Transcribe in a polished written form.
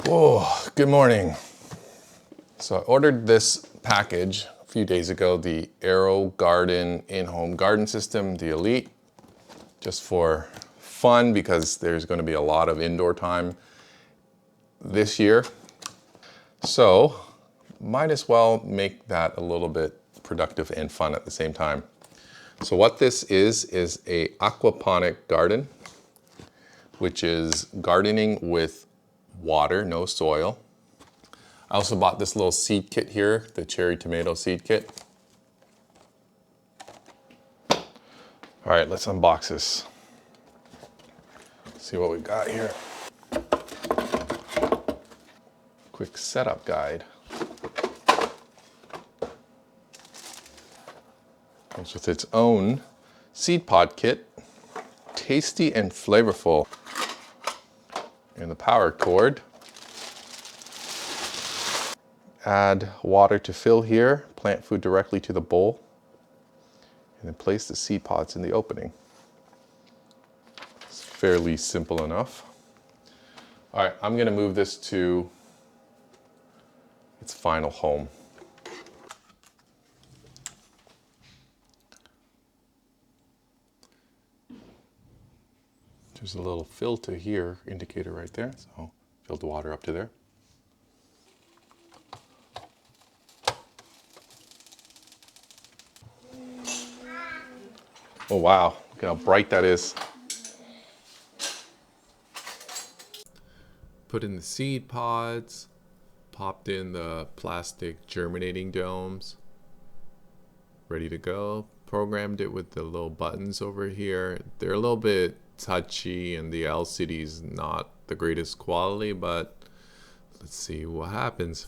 Oh, good morning. So I ordered this package a few days ago, the Aerogarden in-home garden system, the Elite, just for fun because there's going to be a lot of indoor time this year. So might as well make that a little bit productive and fun at the same time. So what this is a aquaponic garden, which is gardening with water, no soil. I also bought this little seed kit here, the cherry tomato seed kit. All right, let's unbox this. See what we got here. Quick setup guide. Comes with its own seed pod kit, tasty and flavorful. And the power cord. Add water to fill here, plant food directly to the bowl, and then place the seed pods in the opening. It's fairly simple enough. All right, I'm gonna move this to its final home. There's a little fill to here indicator right there, so fill the water up to there. Oh wow, look how bright that is. Put in the seed pods, popped in the plastic germinating domes. Ready to go. Programmed it with the little buttons over here. They're a little bit touchy and the LCD's not the greatest quality, but let's see what happens.